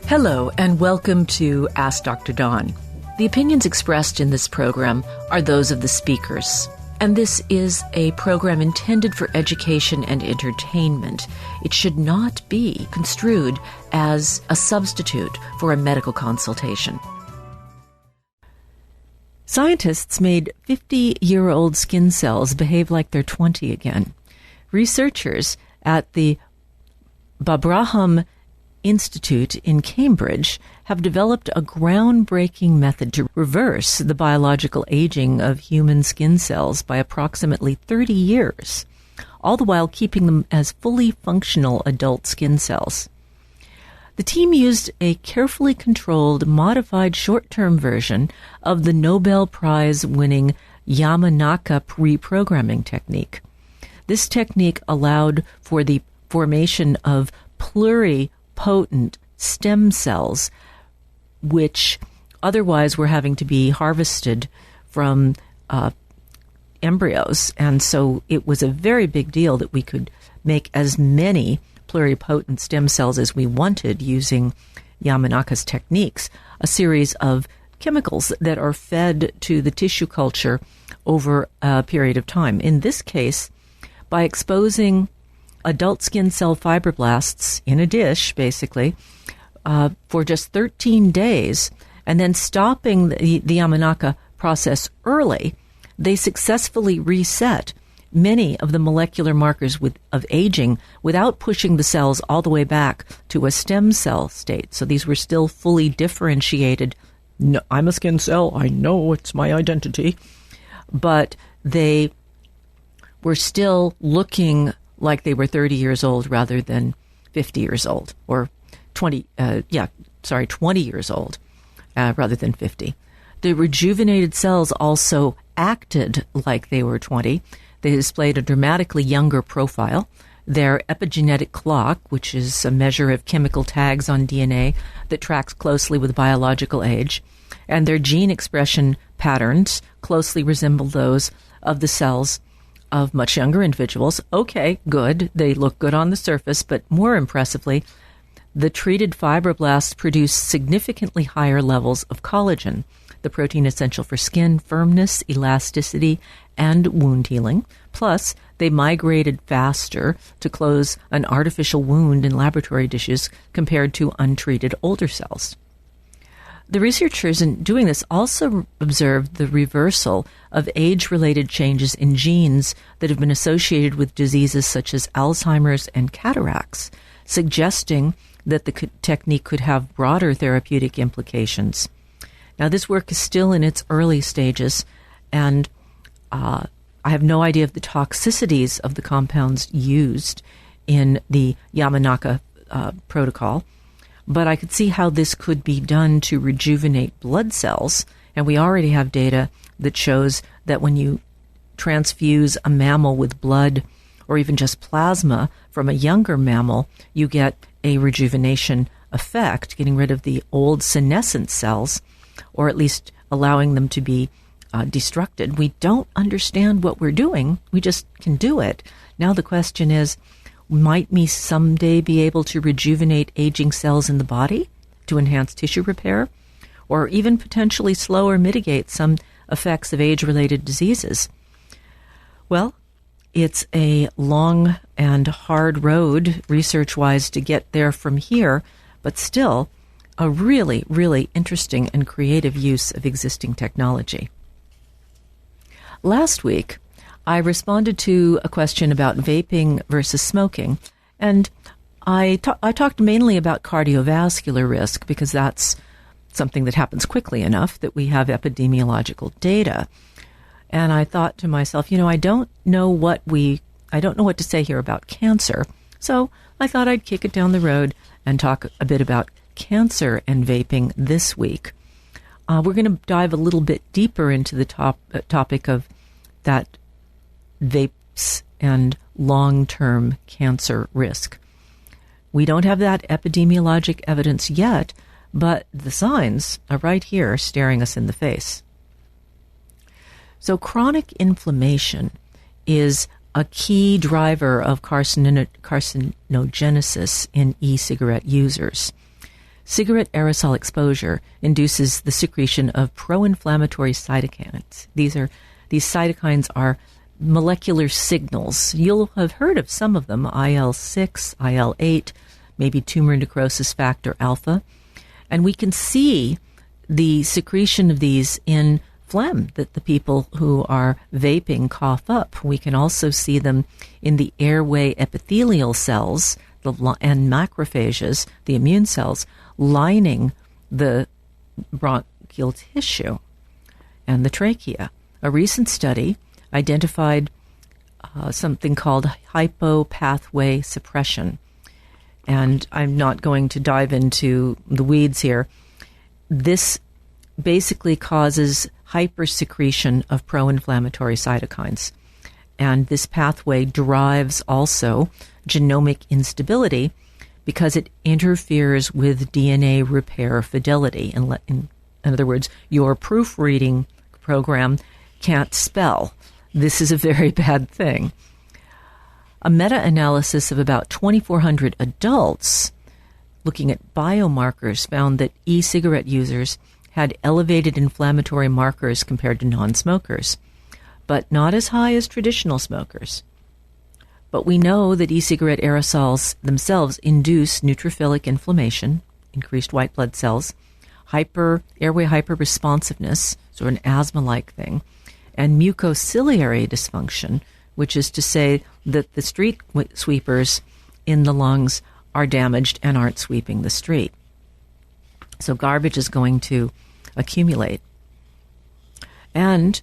Hello, and welcome to Ask Dr. Dawn. The opinions expressed in this program are those of the speakers, and this is a program intended for education and entertainment. It should not be construed as a substitute for a medical consultation. Scientists made 50-year-old skin cells behave like they're 20 again. Researchers at the Babraham Institute in Cambridge have developed a groundbreaking method to reverse the biological aging of human skin cells by approximately 30 years, all the while keeping them as fully functional adult skin cells. The team used a carefully controlled, modified short-term version of the Nobel Prize-winning Yamanaka reprogramming technique. This technique allowed for the formation of pluripotent stem cells, which otherwise were having to be harvested from embryos. And so it was a very big deal that we could make as many pluripotent stem cells as we wanted using Yamanaka's techniques, a series of chemicals that are fed to the tissue culture over a period of time. In this case, by exposing adult skin cell fibroblasts in a dish, basically, for just 13 days, and then stopping the Yamanaka process early, they successfully reset many of the molecular markers of aging without pushing the cells all the way back to a stem cell state. So these were still fully differentiated. No, I'm a skin cell. I know it's my identity. But they were still looking like they were 30 years old rather than 50 years old, or 20 years old rather than 50. The rejuvenated cells also acted like they were 20. They displayed a dramatically younger profile. Their epigenetic clock, which is a measure of chemical tags on DNA that tracks closely with biological age, and their gene expression patterns closely resemble those of the cells of much younger individuals. Okay, good. They look good on the surface, but more impressively, the treated fibroblasts produce significantly higher levels of collagen, the protein essential for skin firmness, elasticity, and wound healing. Plus, they migrated faster to close an artificial wound in laboratory dishes compared to untreated older cells. The researchers in doing this also observed the reversal of age-related changes in genes that have been associated with diseases such as Alzheimer's and cataracts, suggesting that the technique could have broader therapeutic implications. Now, this work is still in its early stages, and I have no idea of the toxicities of the compounds used in the Yamanaka protocol, but I could see how this could be done to rejuvenate blood cells, and we already have data that shows that when you transfuse a mammal with blood or even just plasma from a younger mammal, you get a rejuvenation effect, getting rid of the old senescent cells, or at least allowing them to be destructed. We don't understand what we're doing. We just can do it. Now the question is, might we someday be able to rejuvenate aging cells in the body to enhance tissue repair, or even potentially slow or mitigate some effects of age-related diseases? Well, it's a long and hard road, research-wise, to get there from here, but still a really, really interesting and creative use of existing technology. Last week, I responded to a question about vaping versus smoking, and I talked mainly about cardiovascular risk because that's something that happens quickly enough that we have epidemiological data. And I thought to myself, I don't know what to say here about cancer, so I thought I'd kick it down the road and talk a bit about cancer and vaping this week. We're going to dive a little bit deeper into the topic of that vapes and long-term cancer risk. We don't have that epidemiologic evidence yet, but the signs are right here staring us in the face. So chronic inflammation is a key driver of carcinogenesis in e-cigarette users. cigarette aerosol exposure induces the secretion of pro-inflammatory cytokines. These cytokines are molecular signals. You'll have heard of some of them, IL-6, IL-8, maybe tumor necrosis factor alpha. And we can see the secretion of these in phlegm that the people who are vaping cough up. We can also see them in the airway epithelial cells and macrophages, the immune cells, lining the bronchial tissue and the trachea. A recent study identified something called hypopathway suppression. And I'm not going to dive into the weeds here. This basically causes hypersecretion of pro-inflammatory cytokines. And this pathway drives also genomic instability because it interferes with DNA repair fidelity. In other words, your proofreading program can't spell. This is a very bad thing. A meta-analysis of about 2,400 adults looking at biomarkers found that e-cigarette users had elevated inflammatory markers compared to non-smokers, but not as high as traditional smokers. But we know that e-cigarette aerosols themselves induce neutrophilic inflammation, increased white blood cells, airway hyperresponsiveness, so an asthma-like thing, and mucociliary dysfunction, which is to say that the street sweepers in the lungs are damaged and aren't sweeping the street. So garbage is going to accumulate. And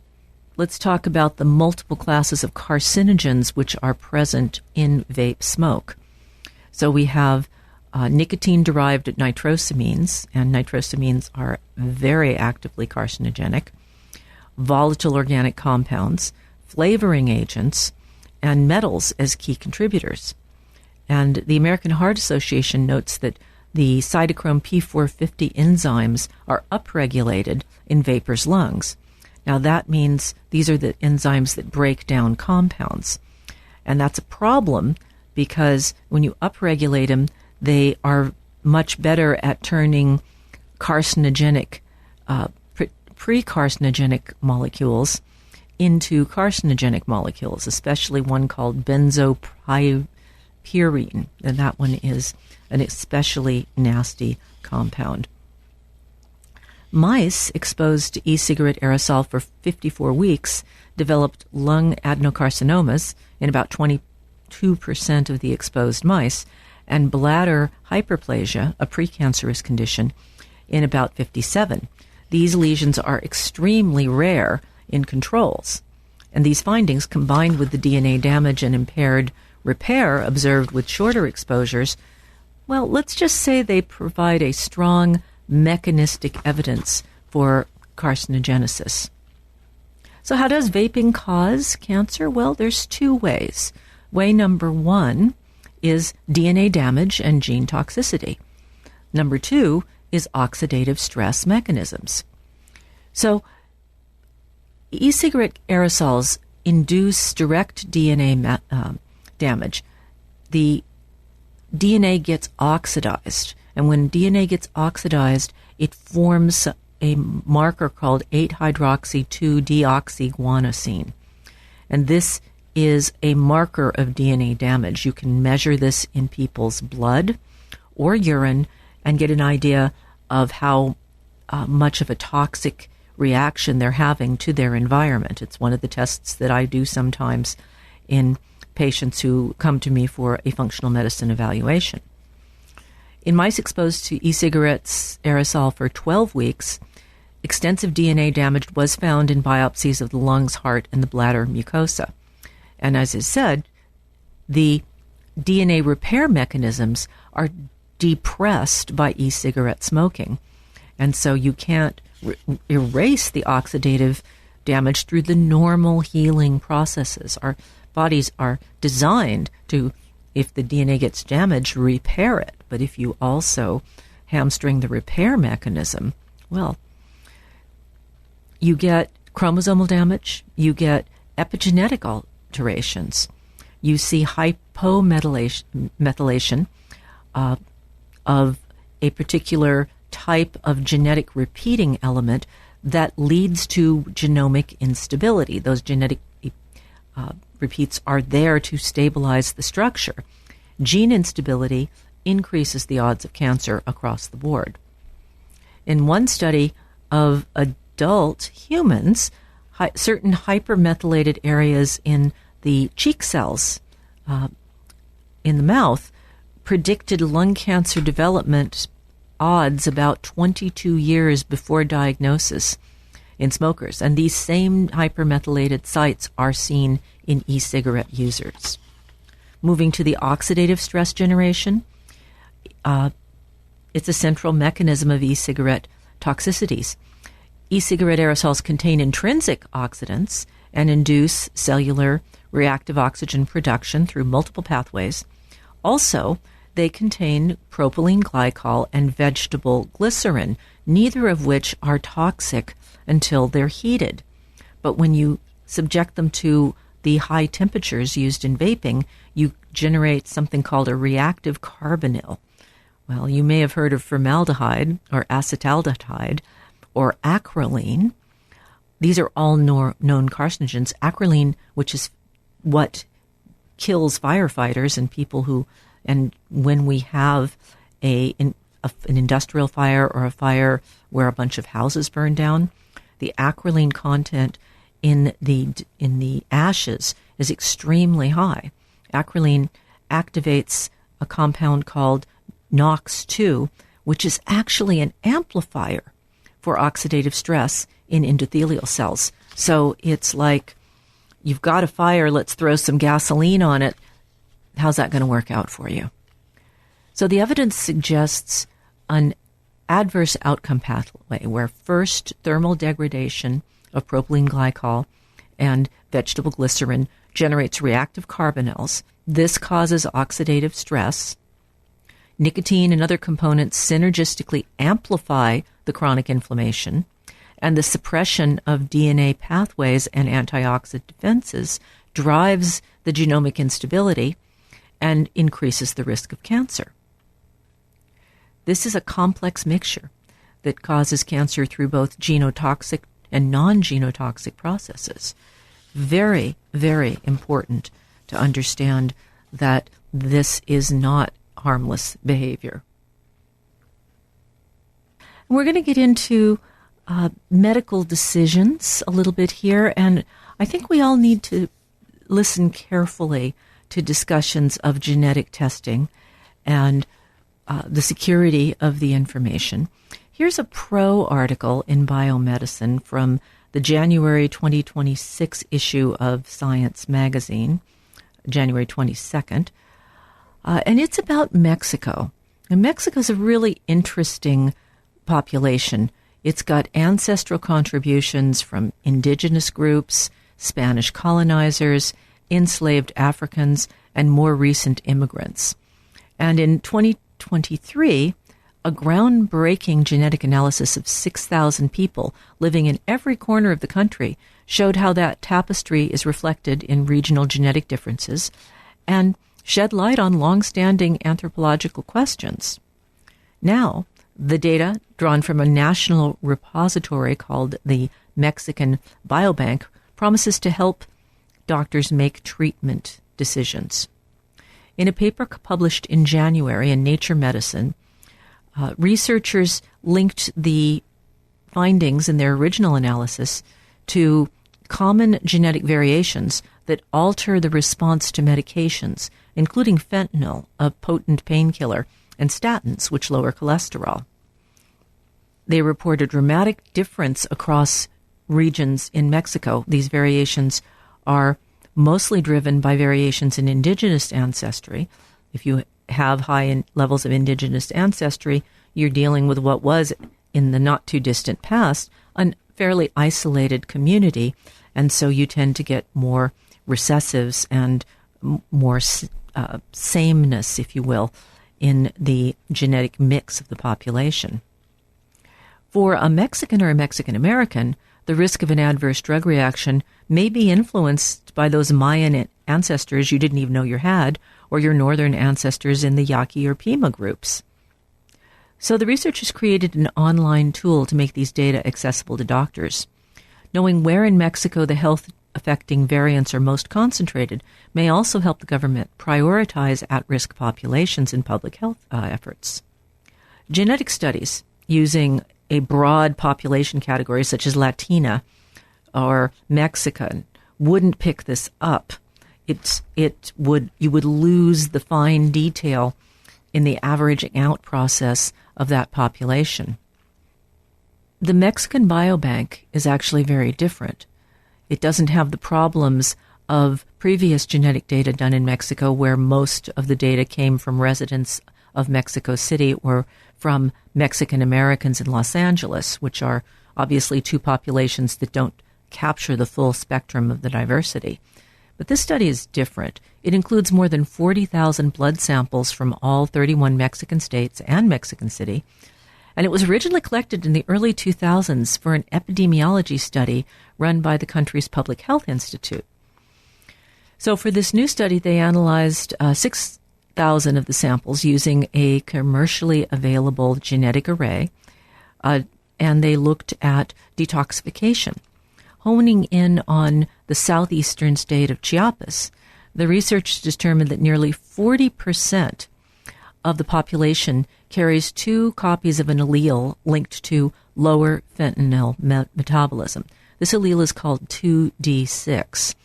let's talk about the multiple classes of carcinogens which are present in vape smoke. So we have nicotine-derived nitrosamines, and nitrosamines are very actively carcinogenic, volatile organic compounds, flavoring agents, and metals as key contributors. And the American Heart Association notes that the cytochrome P450 enzymes are upregulated in vapors' lungs. Now that means these are the enzymes that break down compounds. And that's a problem because when you upregulate them, they are much better at turning carcinogenic, pre-carcinogenic molecules into carcinogenic molecules, especially one called benzopyrene, and that one is an especially nasty compound. Mice exposed to e-cigarette aerosol for 54 weeks developed lung adenocarcinomas in about 22% of the exposed mice, and bladder hyperplasia, a precancerous condition, in about 57. These lesions are extremely rare in controls, and these findings, combined with the DNA damage and impaired repair observed with shorter exposures, well, let's just say they provide a strong mechanistic evidence for carcinogenesis. So how does vaping cause cancer? Well, there's two ways. Way number one is DNA damage and gene toxicity. Number two is oxidative stress mechanisms. So e-cigarette aerosols induce direct DNA damage. The DNA gets oxidized, and when DNA gets oxidized, it forms a marker called 8-hydroxy-2-deoxyguanosine. And this is a marker of DNA damage. You can measure this in people's blood or urine and get an idea of how much of a toxic reaction they're having to their environment. It's one of the tests that I do sometimes in patients who come to me for a functional medicine evaluation. In mice exposed to e-cigarettes aerosol for 12 weeks, extensive DNA damage was found in biopsies of the lungs, heart, and the bladder mucosa. And as I said, the DNA repair mechanisms are depressed by e-cigarette smoking. And so you can't erase the oxidative damage through the normal healing processes. Our bodies are designed to, if the DNA gets damaged, repair it. But if you also hamstring the repair mechanism, well, you get chromosomal damage, you get epigenetic alterations, you see hypomethylation of a particular type of genetic repeating element that leads to genomic instability. Those genetic repeats are there to stabilize the structure. Gene instability increases the odds of cancer across the board. In one study of adult humans, certain hypermethylated areas in the cheek cells in the mouth predicted lung cancer development odds about 22 years before diagnosis in smokers. And these same hypermethylated sites are seen in e-cigarette users. Moving to the oxidative stress generation, it's a central mechanism of e-cigarette toxicities. E-cigarette aerosols contain intrinsic oxidants and induce cellular reactive oxygen production through multiple pathways. Also, they contain propylene glycol and vegetable glycerin, neither of which are toxic until they're heated. But when you subject them to the high temperatures used in vaping, you generate something called a reactive carbonyl. Well, you may have heard of formaldehyde or acetaldehyde or acrolein. These are all known carcinogens. Acrolein, which is what kills firefighters and people who, and when we have an industrial fire or a fire where a bunch of houses burn down, the acrolein content in the ashes is extremely high. Acrolein activates a compound called NOx2, which is actually an amplifier for oxidative stress in endothelial cells. So it's like, you've got a fire, let's throw some gasoline on it. How's that going to work out for you? So the evidence suggests an adverse outcome pathway where first thermal degradation of propylene glycol and vegetable glycerin generates reactive carbonyls. This causes oxidative stress. Nicotine and other components synergistically amplify the chronic inflammation, and the suppression of DNA pathways and antioxidant defenses drives the genomic instability and increases the risk of cancer. This is a complex mixture that causes cancer through both genotoxic and non-genotoxic processes. Very, very important to understand that this is not harmless behavior. We're going to get into medical decisions a little bit here, and I think we all need to listen carefully to discussions of genetic testing and the security of the information. Here's a pro article in Biomedicine from the January 2026 issue of Science magazine, January 22nd, and it's about Mexico. And Mexico's a really interesting population. It's got ancestral contributions from indigenous groups, Spanish colonizers, enslaved Africans, and more recent immigrants. And in 2023, a groundbreaking genetic analysis of 6,000 people living in every corner of the country showed how that tapestry is reflected in regional genetic differences and shed light on long-standing anthropological questions. Now, the data, drawn from a national repository called the Mexican Biobank, promises to help doctors make treatment decisions. In a paper published in January in Nature Medicine, researchers linked the findings in their original analysis to common genetic variations that alter the response to medications, including fentanyl, a potent painkiller, and statins, which lower cholesterol. They report a dramatic difference across regions in Mexico. These variations are mostly driven by variations in indigenous ancestry. If you have high levels of indigenous ancestry, you're dealing with what was, in the not-too-distant past, a fairly isolated community, and so you tend to get more recessives and more sameness, if you will, in the genetic mix of the population. For a Mexican or a Mexican-American, the risk of an adverse drug reaction may be influenced by those Mayan ancestors you didn't even know you had, or your northern ancestors in the Yaqui or Pima groups. So the researchers created an online tool to make these data accessible to doctors. Knowing where in Mexico the health-affecting variants are most concentrated may also help the government prioritize at-risk populations in public health efforts. Genetic studies using a broad population category such as Latina or Mexican wouldn't pick this up. You would lose the fine detail in the averaging out process of that population. The Mexican biobank is actually very different. It doesn't have the problems of previous genetic data done in Mexico, where most of the data came from residents of Mexico City or from Mexican Americans in Los Angeles, which are obviously two populations that don't capture the full spectrum of the diversity. But this study is different. It includes more than 40,000 blood samples from all 31 Mexican states and Mexican City, and it was originally collected in the early 2000s for an epidemiology study run by the country's Public Health Institute. So for this new study, they analyzed 6,000 of the samples using a commercially available genetic array, and they looked at detoxification. Honing in on the southeastern state of Chiapas, the research determined that nearly 40% of the population carries 2 copies of an allele linked to lower fentanyl metabolism. This allele is called 2D6.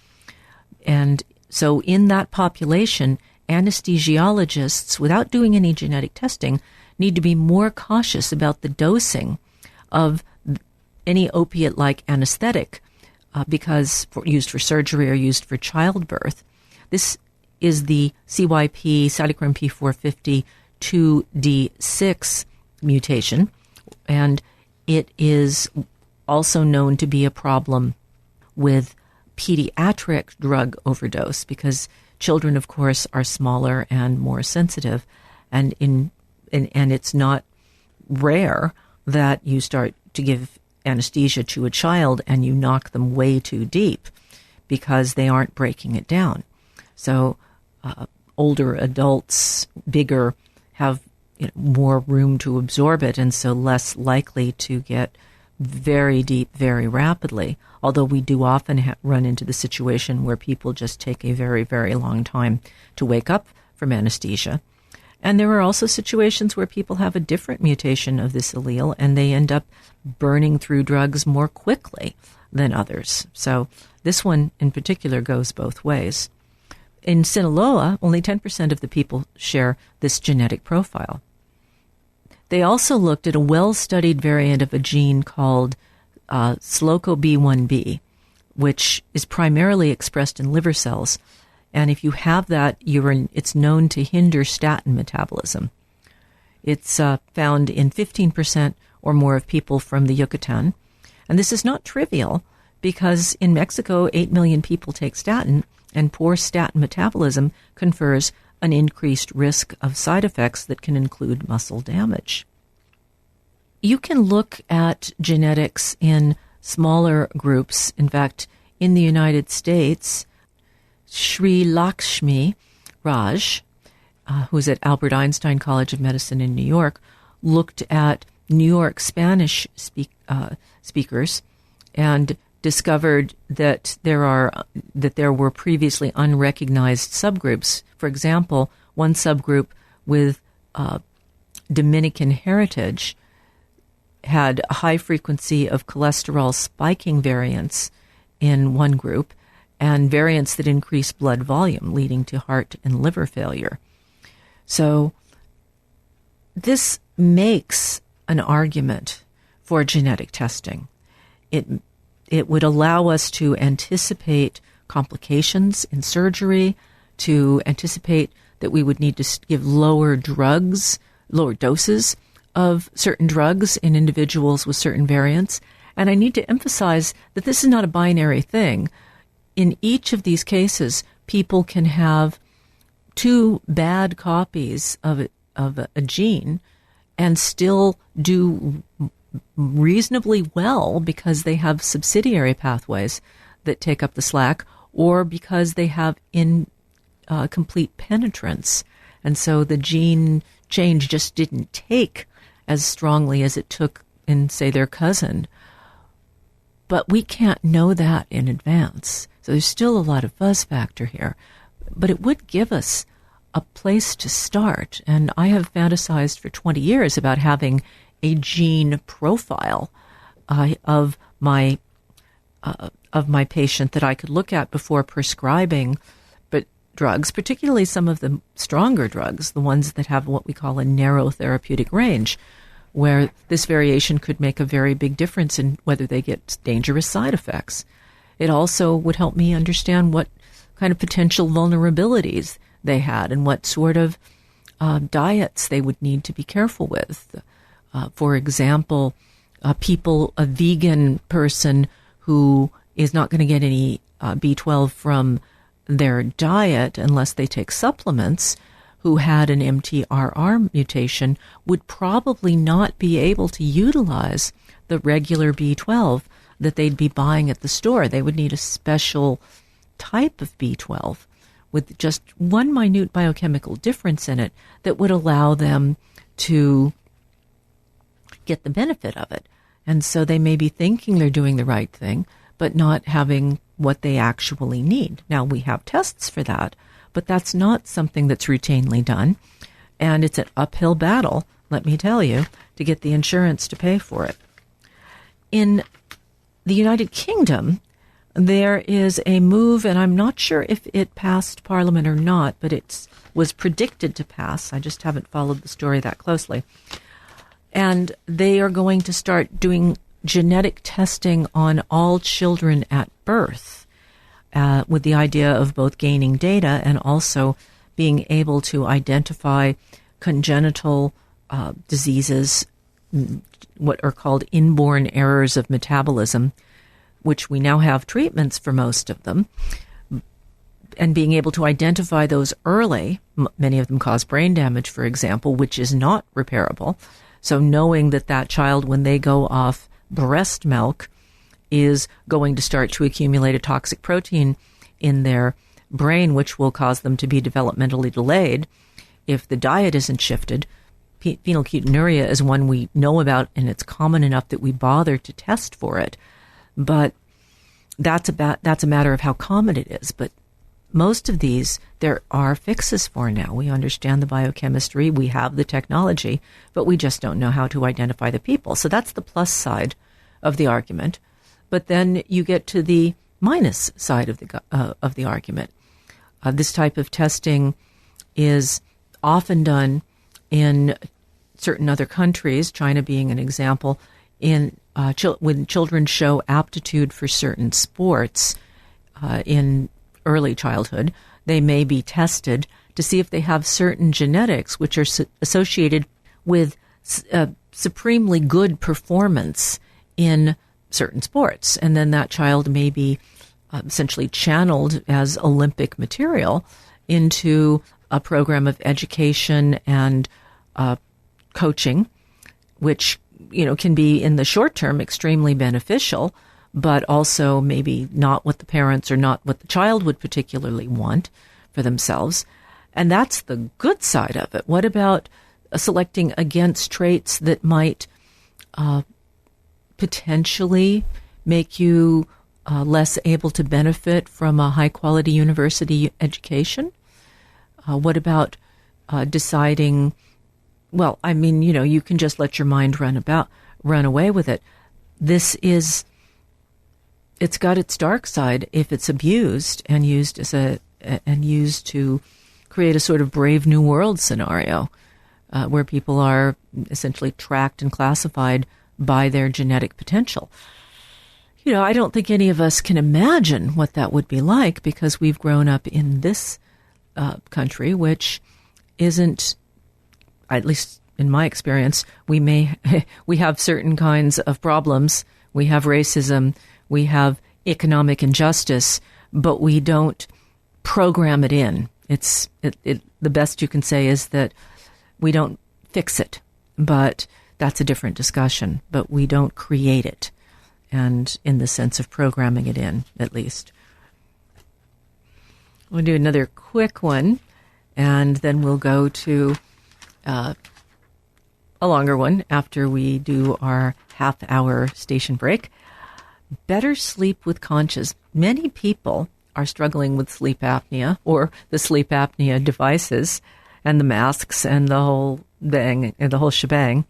And so in that population, anesthesiologists, without doing any genetic testing, need to be more cautious about the dosing of any opiate-like anesthetic because used for surgery or used for childbirth. This is the CYP cytochrome P450 2D6 mutation, and it is also known to be a problem with pediatric drug overdose because children, of course, are smaller and more sensitive, and it's not rare that you start to give anesthesia to a child and you knock them way too deep because they aren't breaking it down. So older adults, bigger, have more room to absorb it, and so less likely to get very deep very rapidly, although we do often run into the situation where people just take a very, very long time to wake up from anesthesia. And there are also situations where people have a different mutation of this allele and they end up burning through drugs more quickly than others. So this one in particular goes both ways. In Sinaloa, only 10% of the people share this genetic profile. They also looked at a well-studied variant of a gene called SLOCO-B1b, which is primarily expressed in liver cells. And if you have that, it's known to hinder statin metabolism. It's found in 15% or more of people from the Yucatan. And this is not trivial because in Mexico, 8 million people take statin, and poor statin metabolism confers an increased risk of side effects that can include muscle damage. You can look at genetics in smaller groups. In fact, in the United States, Sri Lakshmi Raj, who's at Albert Einstein College of Medicine in New York, looked at New York Spanish speakers and discovered that there were previously unrecognized subgroups. For example, one subgroup with Dominican heritage had a high frequency of cholesterol spiking variants in one group and variants that increase blood volume, leading to heart and liver failure. So this makes an argument for genetic testing. It would allow us to anticipate complications in surgery, to anticipate that we would need to give lower doses of certain drugs in individuals with certain variants. And I need to emphasize that this is not a binary thing. In each of these cases, people can have 2 bad copies of a gene and still do reasonably well because they have subsidiary pathways that take up the slack, or because they have incomplete penetrance. And so the gene change just didn't take as strongly as it took in, say, their cousin. But we can't know that in advance. So there's still a lot of fuzz factor here. But it would give us a place to start. And I have fantasized for 20 years about having a gene profile of my patient that I could look at before prescribing drugs, particularly some of the stronger drugs, the ones that have what we call a narrow therapeutic range, where this variation could make a very big difference in whether they get dangerous side effects. It also would help me understand what kind of potential vulnerabilities they had and what sort of diets they would need to be careful with. For example, a vegan person who is not going to get any B12 from their diet unless they take supplements, who had an MTRR mutation, would probably not be able to utilize the regular B12 that they'd be buying at the store. They would need a special type of B12 with just one minute biochemical difference in it that would allow them to get the benefit of it. And so they may be thinking they're doing the right thing, but not having what they actually need. Now, we have tests for that, but that's not something that's routinely done. And it's an uphill battle, let me tell you, to get the insurance to pay for it. In the United Kingdom, there is a move, and I'm not sure if it passed Parliament or not, but it was predicted to pass. I just haven't followed the story that closely. And they are going to start doing genetic testing on all children at birth, with the idea of both gaining data and also being able to identify congenital diseases, what are called inborn errors of metabolism, which we now have treatments for most of them, and being able to identify those early. Many of them cause brain damage, for example, which is not repairable. So knowing that child, when they go off breast milk, is going to start to accumulate a toxic protein in their brain, which will cause them to be developmentally delayed if the diet isn't shifted. Phenylketonuria is one we know about, and it's common enough that we bother to test for it. But that's a matter of how common it is. But most of these, there are fixes for now. We understand the biochemistry, we have the technology, but we just don't know how to identify the people. So that's the plus side of the argument. But then you get to the minus side of the argument. This type of testing is often done in certain other countries, China being an example, when children show aptitude for certain sports in early childhood. They may be tested to see if they have certain genetics which are associated with supremely good performance in certain sports. And then that child may be essentially channeled as Olympic material into a program of education and coaching, which can be in the short term extremely beneficial, but also maybe not what the parents or not what the child would particularly want for themselves. And that's the good side of it. What about selecting against traits that might potentially make you less able to benefit from a high-quality university education? What about deciding, well, I mean, you can just let your mind run away with it. It's got its dark side if it's abused and used to create a sort of Brave New World scenario where people are essentially tracked and classified by their genetic potential. I don't think any of us can imagine what that would be like because we've grown up in this country, which isn't, at least in my experience, we have certain kinds of problems. We have racism, we have economic injustice, but we don't program it in. The best you can say is that we don't fix it, but that's a different discussion. But we don't create it, and in the sense of programming it in, at least. We'll do another quick one, and then we'll go to a longer one after we do our half-hour station break. Better sleep with conscious. Many people are struggling with sleep apnea or the sleep apnea devices and the masks and the whole bang and the whole shebang.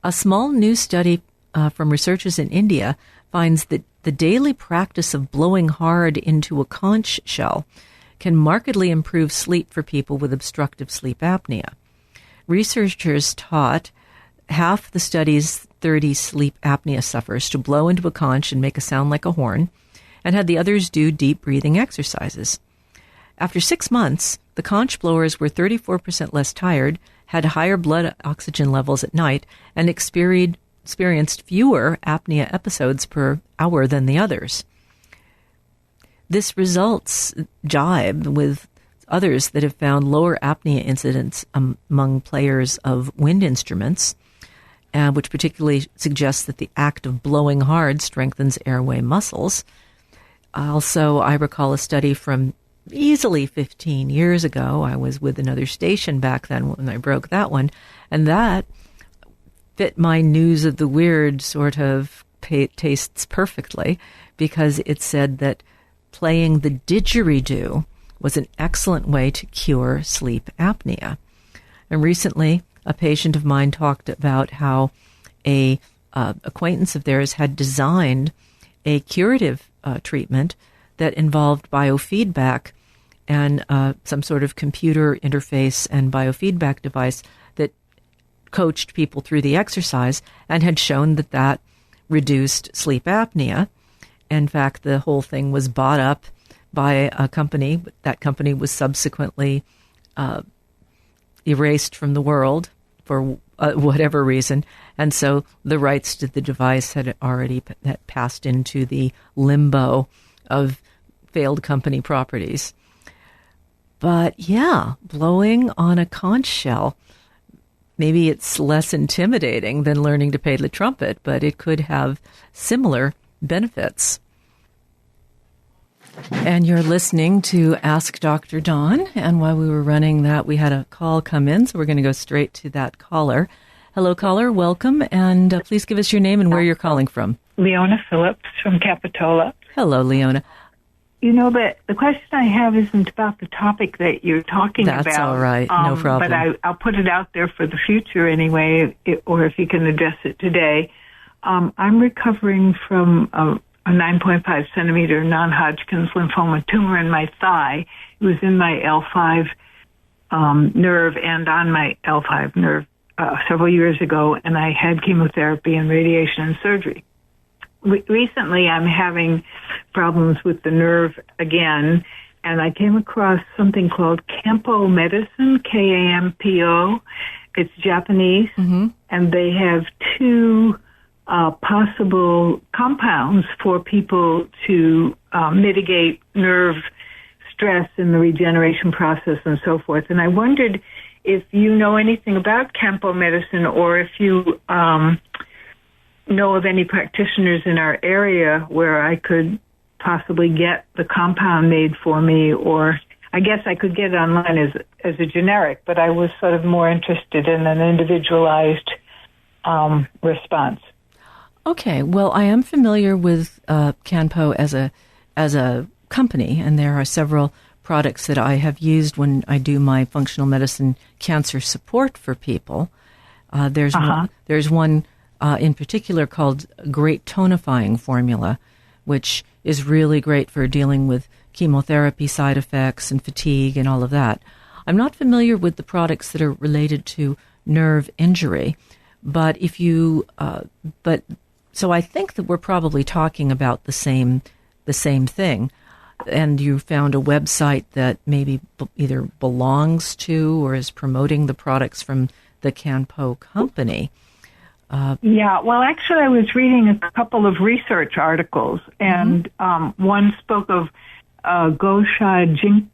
A small new study from researchers in India finds that the daily practice of blowing hard into a conch shell can markedly improve sleep for people with obstructive sleep apnea. Researchers taught half the study's 30 sleep apnea sufferers to blow into a conch and make a sound like a horn, and had the others do deep breathing exercises. After 6 months, the conch blowers were 34% less tired, had higher blood oxygen levels at night, and experienced fewer apnea episodes per hour than the others. This results jibe with others that have found lower apnea incidence among players of wind instruments, which particularly suggests that the act of blowing hard strengthens airway muscles. Also, I recall a study from easily 15 years ago. I was with another station back then when I broke that one, and that fit my news of the weird sort of tastes perfectly, because it said that playing the didgeridoo was an excellent way to cure sleep apnea. And recently, a patient of mine talked about how a acquaintance of theirs had designed a curative treatment that involved biofeedback and some sort of computer interface and biofeedback device that coached people through the exercise, and had shown that that reduced sleep apnea. In fact, the whole thing was bought up by a company. That company was subsequently erased from the world for whatever reason, and so the rights to the device had already passed into the limbo of failed company properties. But yeah, blowing on a conch shell, maybe it's less intimidating than learning to play the trumpet, but it could have similar benefits. And you're listening to Ask Dr. Dawn, and while we were running that, we had a call come in, so we're going to go straight to that caller. Hello, caller. Welcome, and please give us your name and where you're calling from. Leona Phillips from Capitola. Hello, Leona. You know, the question I have isn't about the topic that you're talking about. That's all right. No problem. But I'll put it out there for the future anyway, or if you can address it today. I'm recovering from a 9.5 centimeter non-Hodgkin's lymphoma tumor in my thigh. It was in my L5 nerve and on my L5 nerve several years ago, and I had chemotherapy and radiation and surgery. Recently, I'm having problems with the nerve again, and I came across something called Kampo medicine, Kampo. It's Japanese, and they have two possible compounds for people to mitigate nerve stress in the regeneration process and so forth. And I wondered if you know anything about Kampo medicine, or if you know of any practitioners in our area where I could possibly get the compound made for me, or I guess I could get it online as a generic, but I was sort of more interested in an individualized response. Okay, well, I am familiar with Kampo as a company, and there are several products that I have used when I do my functional medicine cancer support for people. There's one in particular called Great Tonifying Formula, which is really great for dealing with chemotherapy side effects and fatigue and all of that. I'm not familiar with the products that are related to nerve injury, but if you, so I think that we're probably talking about the same thing. And you found a website that maybe either belongs to or is promoting the products from the Kampo company. Yeah, well, actually, I was reading a couple of research articles, and one spoke of Gosha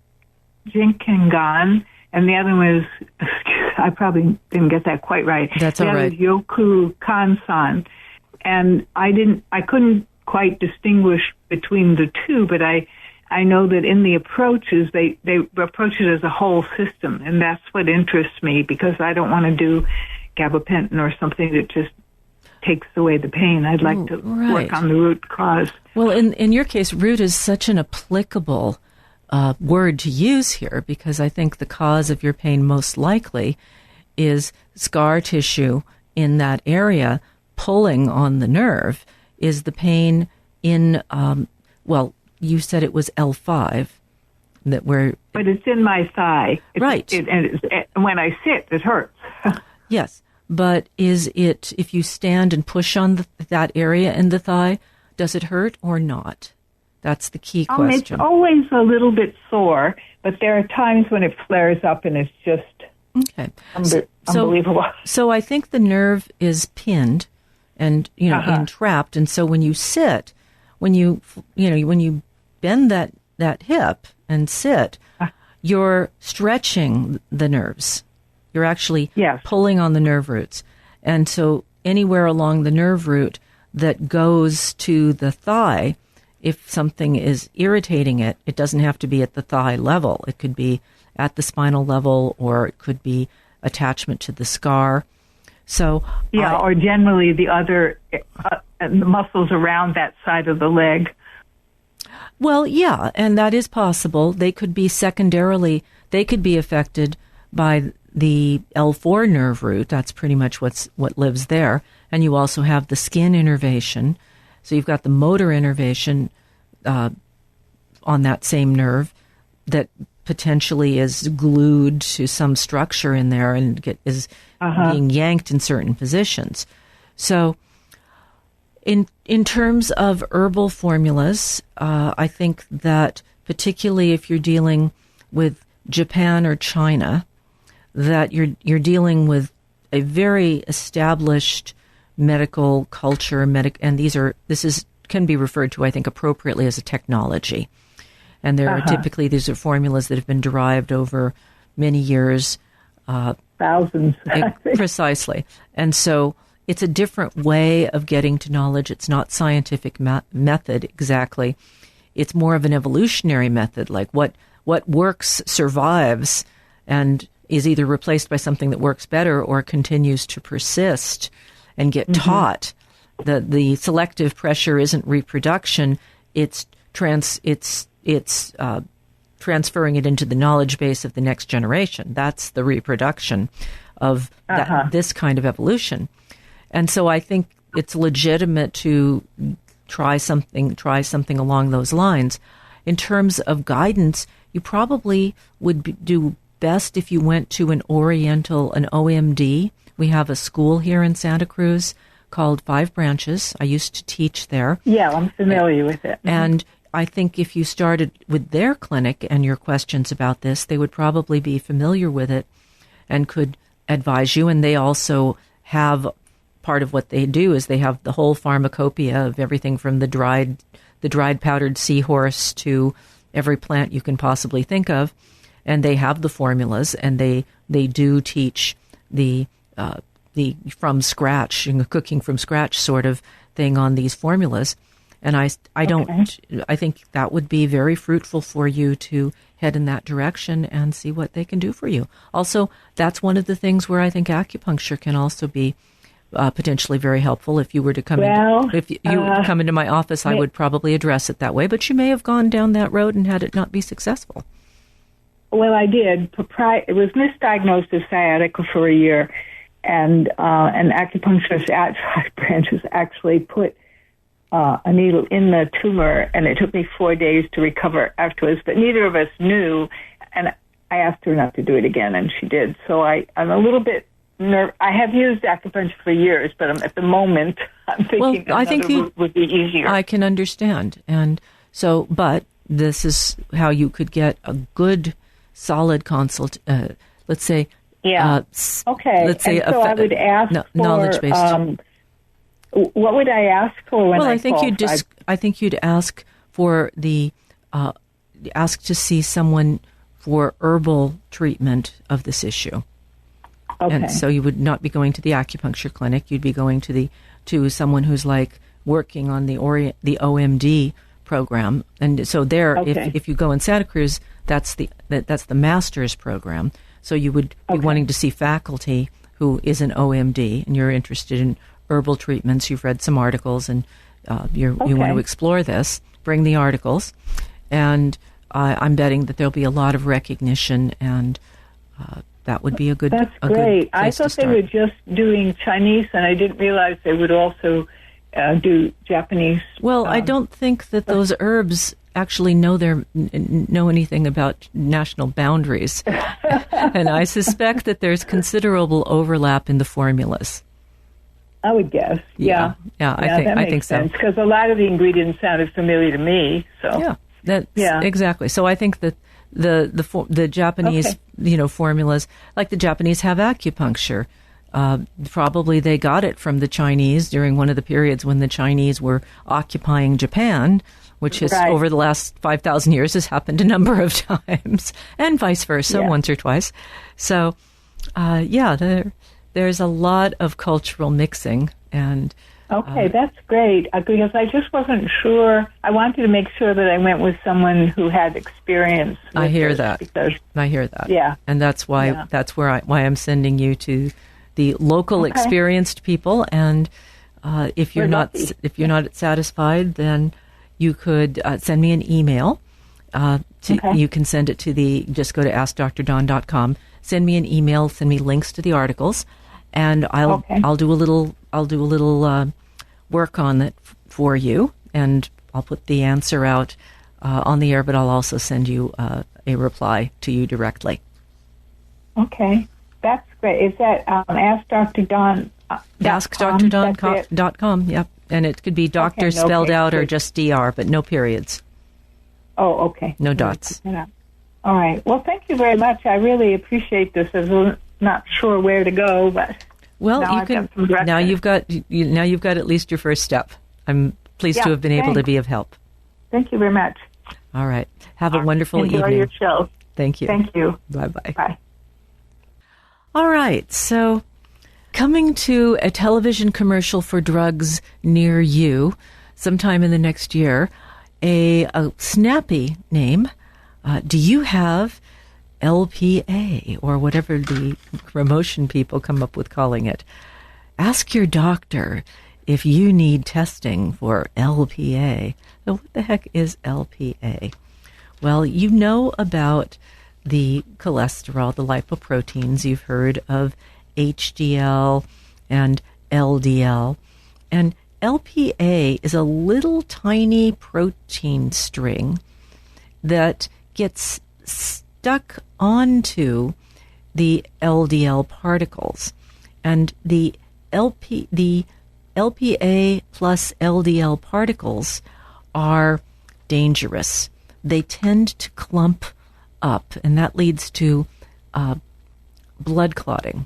Jinkengan, and the other was, I probably didn't get that quite right. That's all right. The other was Yoku Kansan, and I couldn't quite distinguish between the two, but I know that in the approaches, they approach it as a whole system, and that's what interests me, because I don't want to do gabapentin or something that just takes away the pain. I'd like to work on the root cause. Well, in your case, root is such an applicable word to use here, because I think the cause of your pain most likely is scar tissue in that area pulling on the nerve. Is the pain in, you said it was L5, but it's in my thigh. Right. And when I sit, it hurts. Yes. But is it, if you stand and push on that area in the thigh, does it hurt or not? That's the key question. It's always a little bit sore, but there are times when it flares up and it's just unbelievable. So I think the nerve is pinned and, entrapped. And so when you sit, when you bend that hip and sit, you're stretching the nerves. You're actually pulling on the nerve roots. And so anywhere along the nerve root that goes to the thigh, if something is irritating it, it doesn't have to be at the thigh level. It could be at the spinal level, or it could be attachment to the scar. So or generally the other muscles around that side of the leg. Well, yeah, and that is possible. They could be affected by the L4 nerve root. That's pretty much what lives there. And you also have the skin innervation. So you've got the motor innervation on that same nerve that potentially is glued to some structure in there and is being yanked in certain positions. So in terms of herbal formulas, I think that particularly if you're dealing with Japan or China, that you're dealing with a very established medical culture, and this can be referred to, I think, appropriately as a technology. And these are formulas that have been derived over many years. Thousands. Precisely. And so it's a different way of getting to knowledge. It's not scientific method exactly. It's more of an evolutionary method, like what works survives and is either replaced by something that works better or continues to persist and get taught. The selective pressure isn't reproduction; it's transferring it into the knowledge base of the next generation. That's the reproduction of this kind of evolution. And so I think it's legitimate to try something along those lines. In terms of guidance, you probably would do best if you went to an OMD. We have a school here in Santa Cruz called Five Branches. I used to teach there. Yeah, I'm familiar with it. And I think if you started with their clinic and your questions about this, they would probably be familiar with it and could advise you. And they also have, part of what they do is they have the whole pharmacopoeia of everything from the dried powdered seahorse to every plant you can possibly think of. And they have the formulas, and they do teach the from scratch, cooking from scratch sort of thing on these formulas. And I think that would be very fruitful for you to head in that direction and see what they can do for you. Also, that's one of the things where I think acupuncture can also be potentially very helpful. If you were to come come into my office, I would probably address it that way. But you may have gone down that road and had it not be successful. Well, I did. It was misdiagnosed as sciatica for a year, and an acupuncturist at Five Branches actually put a needle in the tumor, and it took me 4 days to recover afterwards. But neither of us knew, and I asked her not to do it again, and she did. So I'm a little bit nervous. I have used acupuncture for years, but at the moment I'm thinking another route would be easier. I can understand, and so, but this is how you could get a good, solid consult. Let's say, okay. Let's say, and so I would ask for knowledge-based. What would I ask for when I think you'd ask for ask to see someone for herbal treatment of this issue. Okay. And so you would not be going to the acupuncture clinic. You'd be going to someone who's like working on the OMD program. And so there, if you go in Santa Cruz, that's the master's program. So you would be wanting to see faculty who is an OMD and you're interested in herbal treatments, you've read some articles and you want to explore this, bring the articles. And I'm betting that there'll be a lot of recognition, and that would be a good. That's great. I thought they were just doing Chinese, and I didn't realize they would also do Japanese. Well, I don't think that those herbs actually know anything about national boundaries, and I suspect that there's considerable overlap in the formulas. I would guess. Yeah. I think so. Because a lot of the ingredients sounded familiar to me. So exactly. So I think that the Japanese formulas, like the Japanese have acupuncture. Probably they got it from the Chinese during one of the periods when the Chinese were occupying Japan, which has over the last 5,000 years has happened a number of times, and vice versa, once or twice. So, there's a lot of cultural mixing. And that's great, because I just wasn't sure. I wanted to make sure that I went with someone who had experience. I hear that. Yeah, and that's why why I'm sending you to the local experienced people. And if you're not satisfied, then you could send me an email. You can send it to just go to AskDrDawn.com. Send me an email. Send me links to the articles, and I'll do a little work on it for you, and I'll put the answer out on the air. But I'll also send you a reply to you directly. Okay, that's great. Is that AskDrDawn? AskDrDawn.com. Yep, and it could be doctor spelled out or just DR, but no periods. Oh, okay. No dots. All right. Well, thank you very much. I really appreciate this. I was not sure where to go, but now you've got at least your first step. I'm pleased to have been able to be of help. Thank you very much. All right. Have a wonderful evening. Enjoy your show. Thank you. Thank you. Bye-bye. Bye. All right. So, coming to a television commercial for drugs near you sometime in the next year, a snappy name. Do you have LPA, or whatever the promotion people come up with calling it? Ask your doctor if you need testing for LPA. So what the heck is LPA? Well, you know about the cholesterol, the lipoproteins. You've heard of HDL and LDL. And LPA is a little tiny protein string that gets stuck onto the LDL particles. And the LPA plus LDL particles are dangerous. They tend to clump up, and that leads to blood clotting.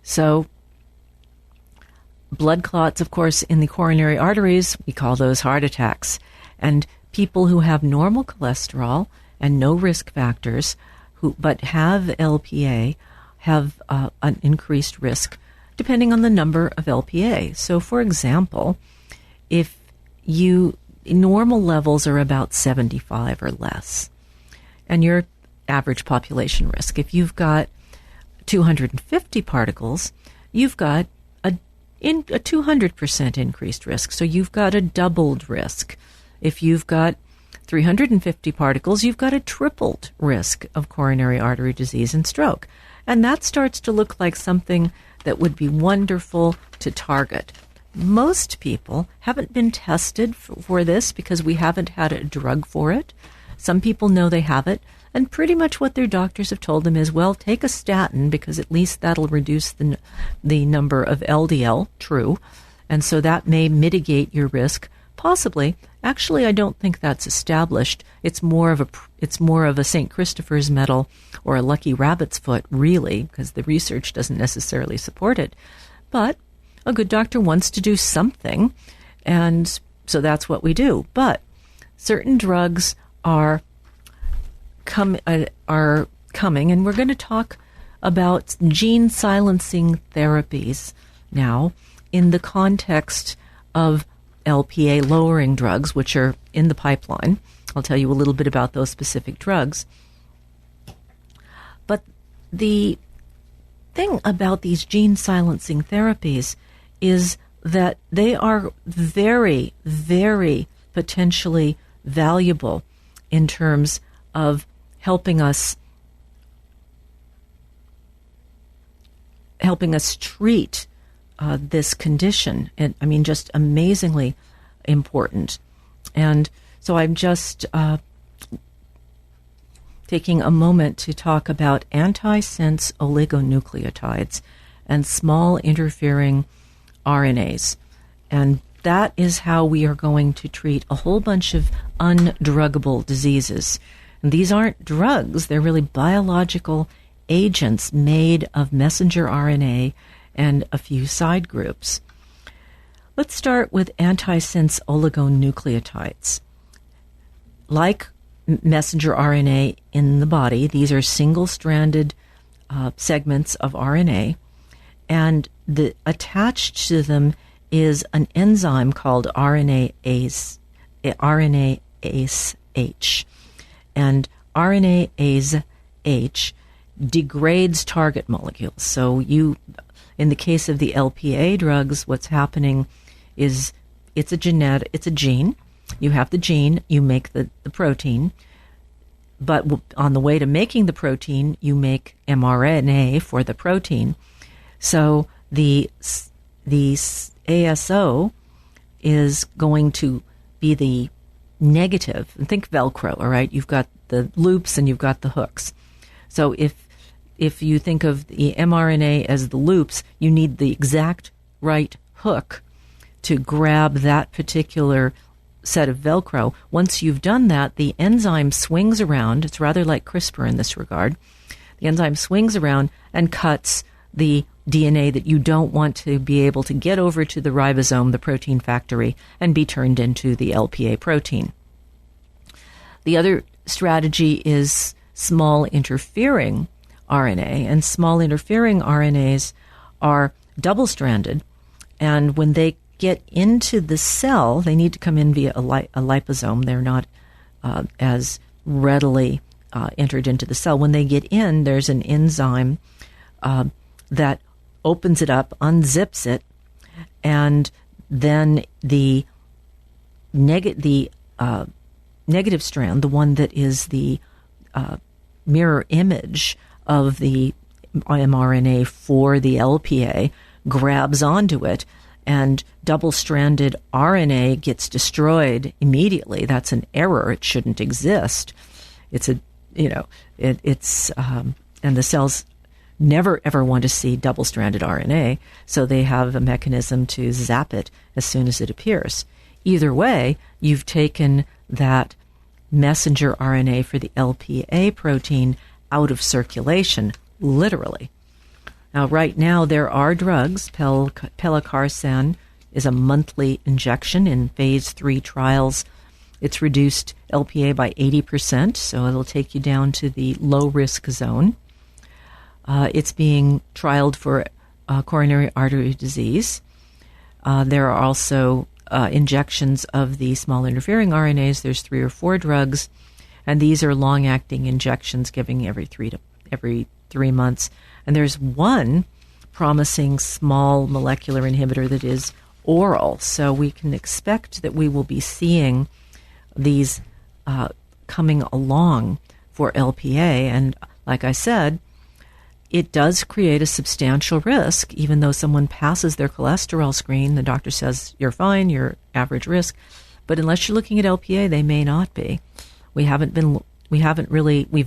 So blood clots, of course, in the coronary arteries, we call those heart attacks. And people who have normal cholesterol and no risk factors, but have LPA, have an increased risk depending on the number of LPA. So, for example, if normal levels are about 75 or less, and your average population risk, if you've got 250 particles, you've got a 200% increased risk. So you've got a doubled risk. If you've got 350 particles, you've got a tripled risk of coronary artery disease and stroke. And that starts to look like something that would be wonderful to target. Most people haven't been tested for this because we haven't had a drug for it. Some people know they have it, and pretty much what their doctors have told them is, well, take a statin because at least that'll reduce the number of LDL, true, and so that may mitigate your risk, possibly. Actually, I don't think that's established. It's more of a St. Christopher's medal or a lucky rabbit's foot, really, because the research doesn't necessarily support it. But a good doctor wants to do something, and so that's what we do. But certain drugs are coming, and we're going to talk about gene silencing therapies now in the context of LPA lowering drugs, which are in the pipeline. I'll tell you a little bit about those specific drugs. But the thing about these gene silencing therapies is that they are very, very potentially valuable in terms of helping us treat this condition. And I mean, just amazingly important. And so I'm just taking a moment to talk about antisense oligonucleotides and small interfering RNAs. And that is how we are going to treat a whole bunch of undruggable diseases. And these aren't drugs, they're really biological agents made of messenger RNA and a few side groups. Let's start with antisense oligonucleotides. Like messenger RNA in the body, these are single-stranded segments of RNA, and attached to them is an enzyme called RNase H. And RNase H degrades target molecules. So in the case of the LPA drugs, what's happening is it's a gene. You have the gene, you make the protein, but on the way to making the protein, you make mRNA for the protein. So the ASO is going to be the negative. And think Velcro, all right? You've got the loops and you've got the hooks. So if you think of the mRNA as the loops, you need the exact right hook to grab that particular set of Velcro. Once you've done that, the enzyme swings around. It's rather like CRISPR in this regard. The enzyme swings around and cuts the DNA that you don't want to be able to get over to the ribosome, the protein factory, and be turned into the LPA protein. The other strategy is small interfering RNA, and small interfering RNAs are double-stranded, and when they get into the cell, they need to come in via a liposome. They're not as readily entered into the cell. When they get in, there's an enzyme that opens it up, unzips it, and then the negative strand, the one that is the mirror image of the mRNA for the LPA, grabs onto it, and double-stranded RNA gets destroyed immediately. That's an error. It shouldn't exist. And the cells never ever want to see double-stranded RNA, so they have a mechanism to zap it as soon as it appears. Either way, you've taken that messenger RNA for the LPA protein out of circulation, literally. Now, right now, there are drugs. Pelacarsen is a monthly injection in phase 3 trials. It's reduced LPA by 80%, so it'll take you down to the low-risk zone. It's being trialed for coronary artery disease. There are also injections of the small interfering RNAs. There's 3 or 4 drugs, and these are long-acting injections giving every 3 months. And there's one promising small molecular inhibitor that is oral. So we can expect that we will be seeing these coming along for LPA. And like I said, it does create a substantial risk, even though someone passes their cholesterol screen. The doctor says, you're fine, you're average risk. But unless you're looking at LPA, they may not be. We've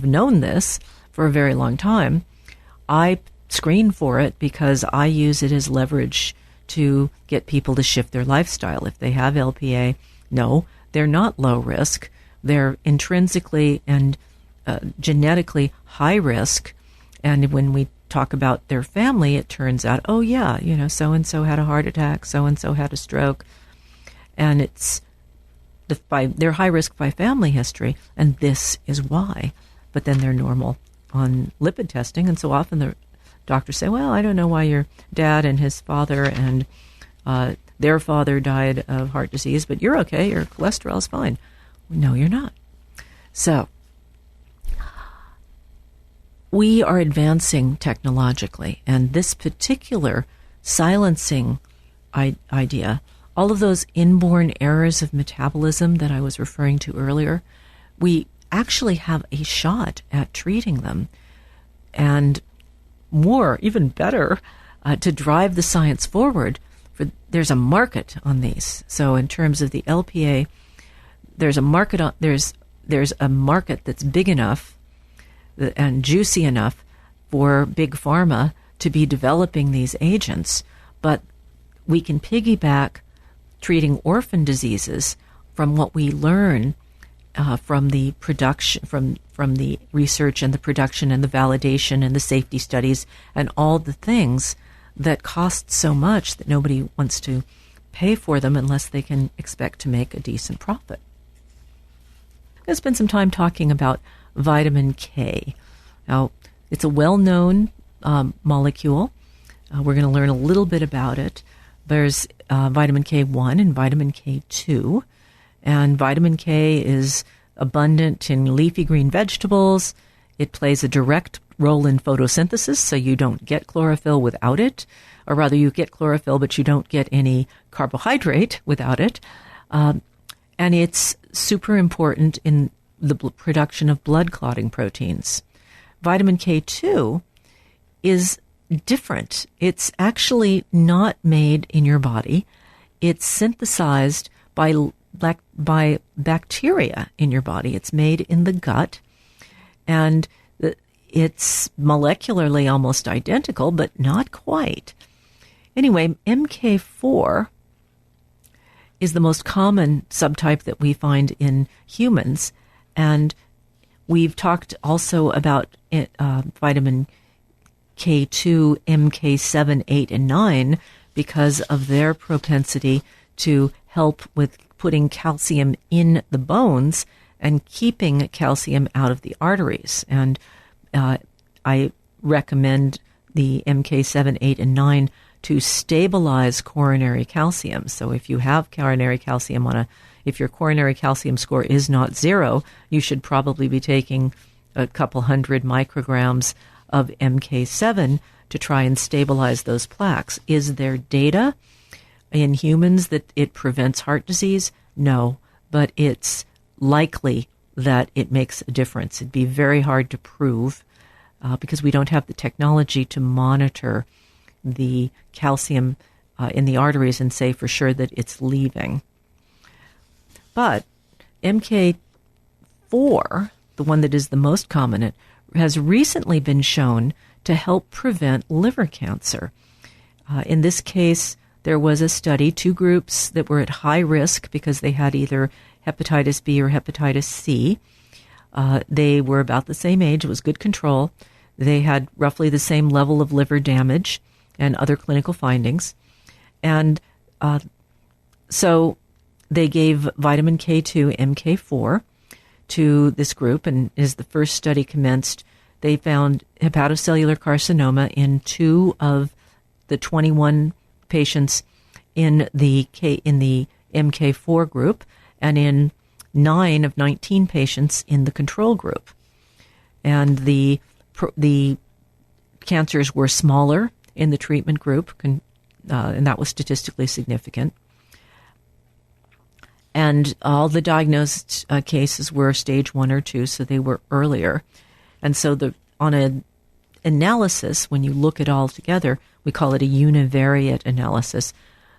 known this for a very long time. I screen for it because I use it as leverage to get people to shift their lifestyle. If they have LPA, no, they're not low risk. They're intrinsically and genetically high risk. And when we talk about their family, it turns out, oh yeah, so-and-so had a heart attack, so-and-so had a stroke. And it's they're high risk by family history, and this is why. But then they're normal on lipid testing, and so often the doctors say, well, I don't know why your dad and his father and their father died of heart disease, but you're okay, your cholesterol's fine. No, you're not. So we are advancing technologically, and this particular silencing idea, all of those inborn errors of metabolism that I was referring to earlier, we actually have a shot at treating them, and more, even better, to drive the science forward. There's a market on these. So in terms of the LPA, there's a market that's big enough and juicy enough for big pharma to be developing these agents, but we can piggyback treating orphan diseases from what we learn from the production, from the research and the production and the validation and the safety studies and all the things that cost so much that nobody wants to pay for them unless they can expect to make a decent profit. I'm going to spend some time talking about vitamin K. Now, it's a well-known molecule. We're going to learn a little bit about it. There's vitamin K1 and vitamin K2. And vitamin K is abundant in leafy green vegetables. It plays a direct role in photosynthesis, so you don't get chlorophyll without it. Or rather, you get chlorophyll, but you don't get any carbohydrate without it. And it's super important in the production of blood clotting proteins. Vitamin K2 is different. It's actually not made in your body. It's synthesized by bacteria in your body. It's made in the gut, and it's molecularly almost identical, but not quite. Anyway, MK4 is the most common subtype that we find in humans, and we've talked also about vitamin K2, MK7, 8, and 9 because of their propensity to help with putting calcium in the bones and keeping calcium out of the arteries. And I recommend the MK7, 8, and 9 to stabilize coronary calcium. So if you have coronary calcium if your coronary calcium score is not 0, you should probably be taking a couple hundred micrograms of MK7 to try and stabilize those plaques. Is there data in humans that it prevents heart disease? No, but it's likely that it makes a difference. It'd be very hard to prove because we don't have the technology to monitor the calcium in the arteries and say for sure that it's leaving. But MK4, the one that is the most common, has recently been shown to help prevent liver cancer. In this case, there was a study, 2 groups that were at high risk because they had either hepatitis B or hepatitis C. They were about the same age. It was good control. They had roughly the same level of liver damage and other clinical findings. And so they gave vitamin K2, MK4, to this group, and as the first study commenced, they found hepatocellular carcinoma in 2 of the 21 patients in the MK4 group, and in 9 of 19 patients in the control group. And the cancers were smaller in the treatment group, and that was statistically significant. And all the diagnosed cases were stage 1 or 2, so they were earlier. And so on an analysis, when you look at all together, we call it a univariate analysis.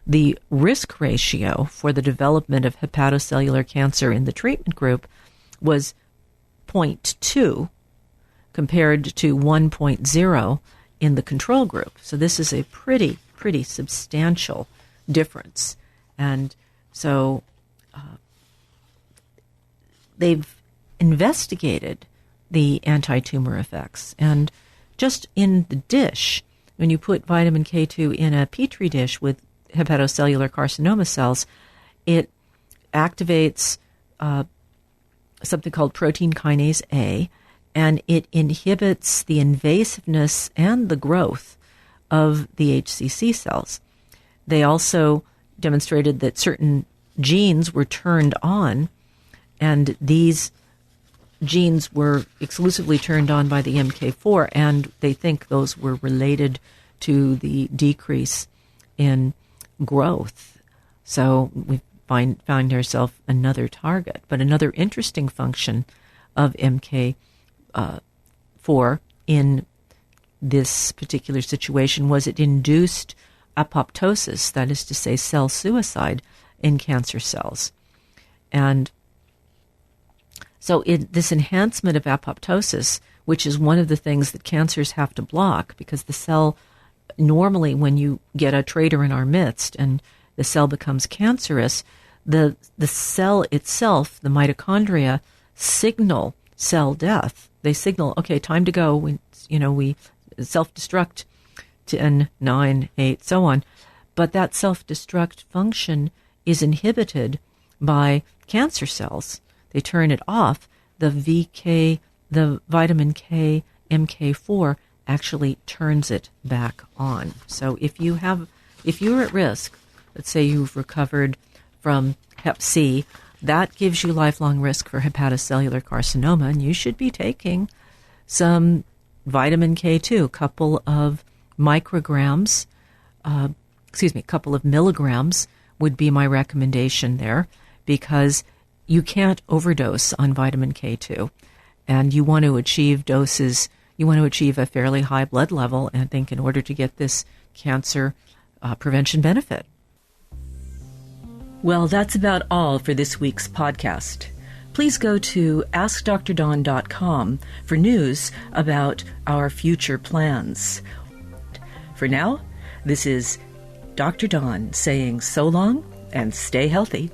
The risk ratio for the development of hepatocellular cancer in the treatment group was 0.2 compared to 1.0 in the control group. So this is a pretty substantial difference. And so they've investigated the anti-tumor effects. And just in the dish, when you put vitamin K2 in a petri dish with hepatocellular carcinoma cells, it activates something called protein kinase A, and it inhibits the invasiveness and the growth of the HCC cells. They also demonstrated that certain genes were turned on, and these genes were exclusively turned on by the MK4, and they think those were related to the decrease in growth. So we found ourselves another target. But another interesting function of MK4 in this particular situation was it induced apoptosis, that is to say, cell suicide in cancer cells. And so this enhancement of apoptosis, which is one of the things that cancers have to block, because the cell, normally when you get a traitor in our midst and the cell becomes cancerous, the cell itself, the mitochondria, signal cell death. They signal, okay, time to go. We self-destruct 10, 9, 8, so on. But that self-destruct function is inhibited by cancer cells. They turn it off. The vitamin K, MK4, actually turns it back on. So if you're at risk, let's say you've recovered from Hep C, that gives you lifelong risk for hepatocellular carcinoma, and you should be taking some vitamin K2, a couple of milligrams would be my recommendation there, because you can't overdose on vitamin K2, and you want to achieve a fairly high blood level, and I think in order to get this cancer prevention benefit. Well, that's about all for this week's podcast. Please go to AskDrDawn.com for news about our future plans. For now, this is Dr. Dawn saying so long and stay healthy.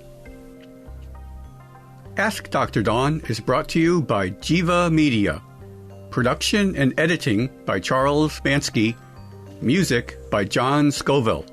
Ask Dr. Dawn is brought to you by Jiva Media. Production and editing by Charles Bansky. Music by John Scoville.